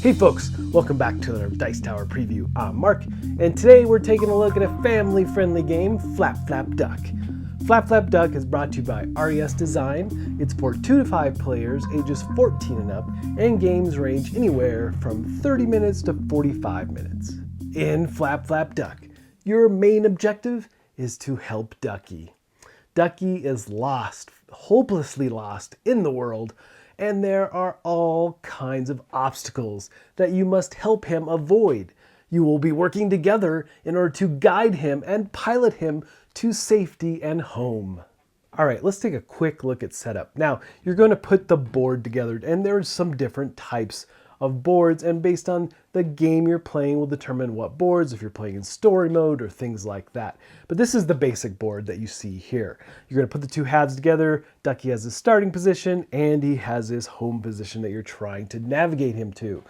Hey folks, welcome back to another Dice Tower preview. I'm Mark, and today we're taking a look at a family-friendly game, Flap Flap Duck. Flap Flap Duck is brought to you by RES Design. It's for 2 to 5 players, ages 14 and up, and games range anywhere from 30 minutes to 45 minutes. In Flap Flap Duck, your main objective is to help Ducky. Ducky is lost, hopelessly lost in the world, and there are all kinds of obstacles that you must help him avoid. You will be working together in order to guide him and pilot him to safety and home. All right, let's take a quick look at setup. Now, you're going to put the board together, and there's some different types of boards, and based on the game you're playing will determine what boards, if you're playing in story mode or things like that. But this is the basic board that you see here. You're going to put the two halves together. Ducky has his starting position and he has his home position that you're trying to navigate him to.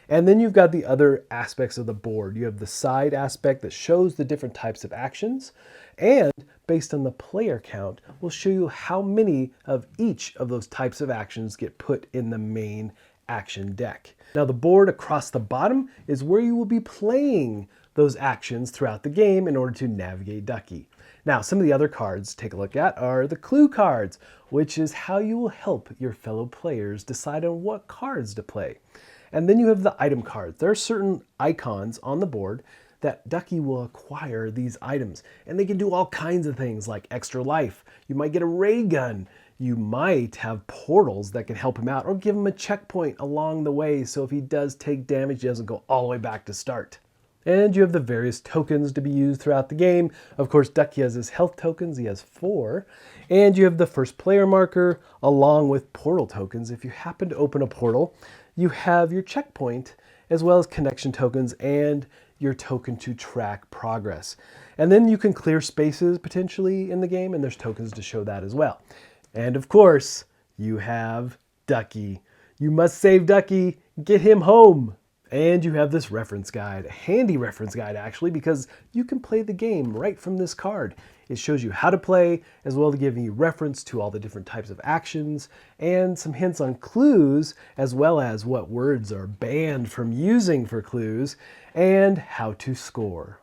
And then you've got the other aspects of the board. You have the side aspect that shows the different types of actions, and based on the player count, will show you how many of each of those types of actions get put in the main action deck. Now the board across the bottom is where you will be playing those actions throughout the game in order to navigate Ducky. Now some of the other cards to take a look at are the clue cards, which is how you will help your fellow players decide on what cards to play. And then you have the item cards. There are certain icons on the board that Ducky will acquire these items, and they can do all kinds of things like extra life. You might get a ray gun. You might have portals that can help him out or give him a checkpoint along the way, so if he does take damage, he doesn't go all the way back to start. And you have the various tokens to be used throughout the game. Of course, Ducky has his health tokens. He has 4. And you have the first player marker along with portal tokens. If you happen to open a portal, you have your checkpoint as well as connection tokens and your token to track progress. And then you can clear spaces potentially in the game, and there's tokens to show that as well. And of course, you have Ducky. You must save Ducky, get him home. And you have this reference guide, a handy reference guide actually, because you can play the game right from this card. It shows you how to play, as well as giving you reference to all the different types of actions, and some hints on clues, as well as what words are banned from using for clues, and how to score.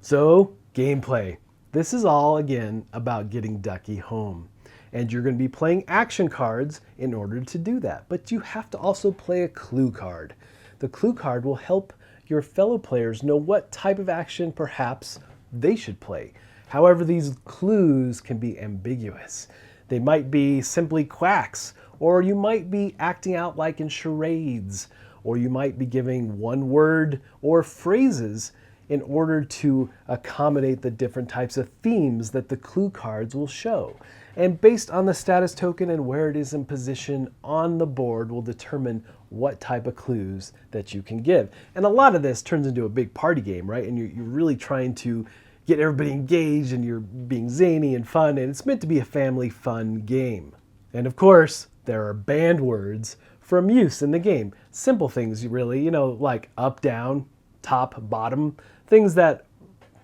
So, gameplay. This is all, again, about getting Ducky home. And you're going to be playing action cards in order to do that. But you have to also play a clue card. The clue card will help your fellow players know what type of action perhaps they should play. However, these clues can be ambiguous. They might be simply quacks, or you might be acting out like in charades, or you might be giving one word or phrases in order to accommodate the different types of themes that the clue cards will show. And based on the status token and where it is in position on the board will determine what type of clues that you can give. And a lot of this turns into a big party game, right? And you're really trying to get everybody engaged, and you're being zany and fun, and it's meant to be a family fun game. And of course, there are banned words from use in the game. Simple things really, like up, down, top, bottom, things that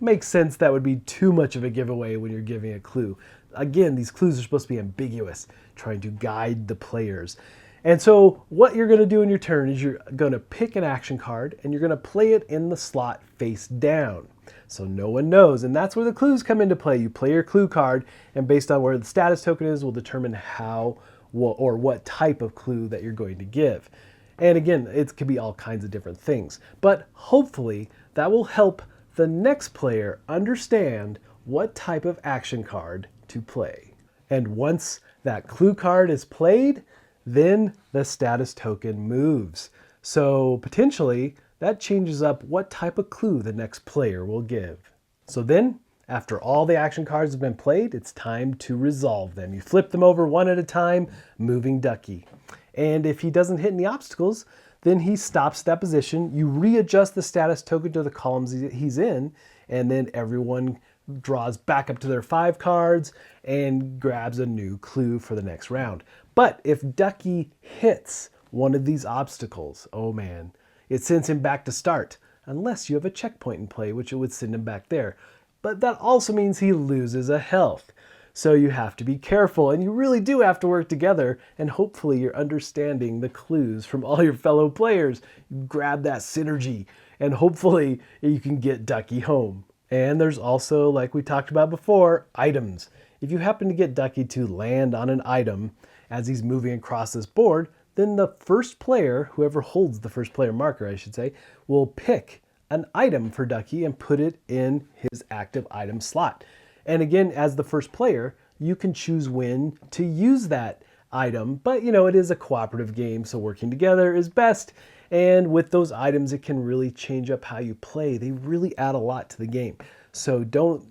make sense that would be too much of a giveaway when you're giving a clue. Again, these clues are supposed to be ambiguous, trying to guide the players. And so what you're going to do in your turn is you're going to pick an action card and you're going to play it in the slot face down, so no one knows. And that's where the clues come into play. You play your clue card, and based on where the status token is will determine how or what type of clue that you're going to give. And again, it could be all kinds of different things. But hopefully that will help the next player understand what type of action card to play. And once that clue card is played, then the status token moves. So potentially that changes up what type of clue the next player will give. So then, after all the action cards have been played, it's time to resolve them. You flip them over one at a time, moving Ducky. And if he doesn't hit any obstacles, then he stops that position. You readjust the status token to the columns he's in, and then everyone draws back up to their 5 cards and grabs a new clue for the next round. But if Ducky hits one of these obstacles, oh man, it sends him back to start, unless you have a checkpoint in play, which it would send him back there. But that also means he loses a health. So you have to be careful, and you really do have to work together, and hopefully you're understanding the clues from all your fellow players. You grab that synergy, and hopefully you can get Ducky home. And there's also, like we talked about before, items. If you happen to get Ducky to land on an item as he's moving across this board, then the first player, whoever holds the first player marker, I should say, will pick an item for Ducky and put it in his active item slot. And again, as the first player, you can choose when to use that item, but it is a cooperative game, so working together is best. And with those items, it can really change up how you play. They really add a lot to the game. So don't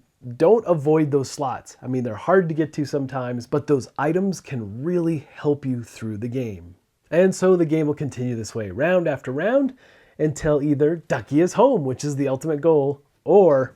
avoid those slots. I mean, they're hard to get to sometimes, but those items can really help you through the game. And so the game will continue this way, round after round, until either Ducky is home, which is the ultimate goal, or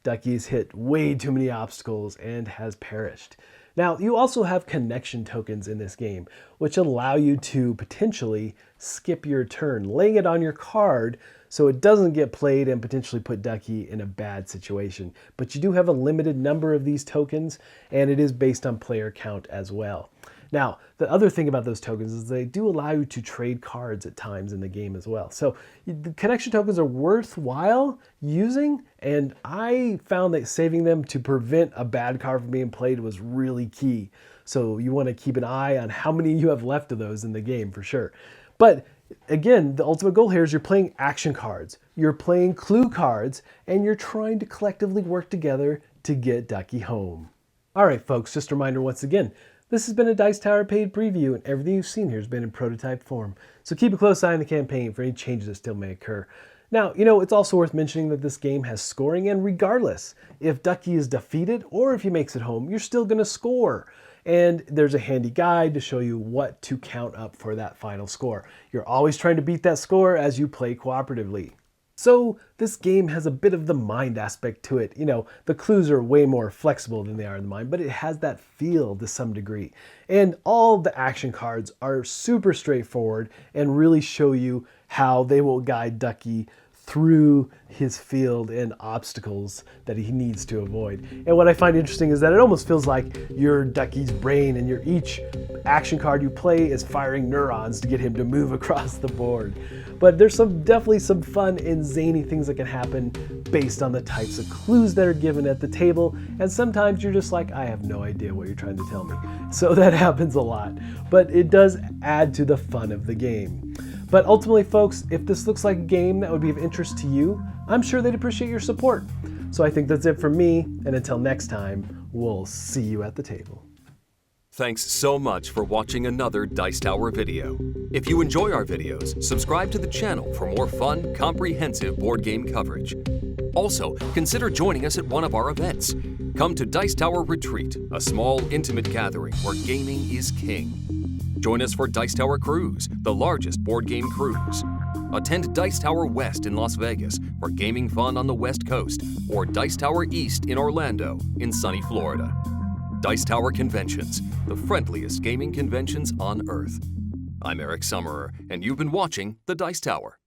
Ducky's hit way too many obstacles and has perished. Now, you also have connection tokens in this game, which allow you to potentially skip your turn, laying it on your card so it doesn't get played and potentially put Ducky in a bad situation. But you do have a limited number of these tokens, and it is based on player count as well. Now, the other thing about those tokens is they do allow you to trade cards at times in the game as well. So the connection tokens are worthwhile using, and I found that saving them to prevent a bad card from being played was really key. So you want to keep an eye on how many you have left of those in the game for sure. But again, the ultimate goal here is you're playing action cards, you're playing clue cards, and you're trying to collectively work together to get Ducky home. All right, folks, just a reminder once again, this has been a Dice Tower paid preview, and everything you've seen here has been in prototype form. So keep a close eye on the campaign for any changes that still may occur. Now, it's also worth mentioning that this game has scoring, and regardless, if Ducky is defeated or if he makes it home, you're still going to score. And there's a handy guide to show you what to count up for that final score. You're always trying to beat that score as you play cooperatively. So this game has a bit of the mind aspect to it. The clues are way more flexible than they are in the mind, but it has that feel to some degree. And all the action cards are super straightforward and really show you how they will guide Ducky through his field and obstacles that he needs to avoid. And what I find interesting is that it almost feels like you're Ducky's brain, and each action card you play is firing neurons to get him to move across the board. But there's definitely some fun and zany things that can happen based on the types of clues that are given at the table, and sometimes you're just like, I have no idea what you're trying to tell me. So that happens a lot, but it does add to the fun of the game. But ultimately, folks, if this looks like a game that would be of interest to you, I'm sure they'd appreciate your support. So I think that's it from me, and until next time, we'll see you at the table. Thanks so much for watching another Dice Tower video. If you enjoy our videos, subscribe to the channel for more fun, comprehensive board game coverage. Also, consider joining us at one of our events. Come to Dice Tower Retreat, a small, intimate gathering where gaming is king. Join us for Dice Tower Cruise, the largest board game cruise. Attend Dice Tower West in Las Vegas for gaming fun on the West Coast, or Dice Tower East in Orlando in sunny Florida. Dice Tower Conventions, the friendliest gaming conventions on Earth. I'm Eric Summerer, and you've been watching The Dice Tower.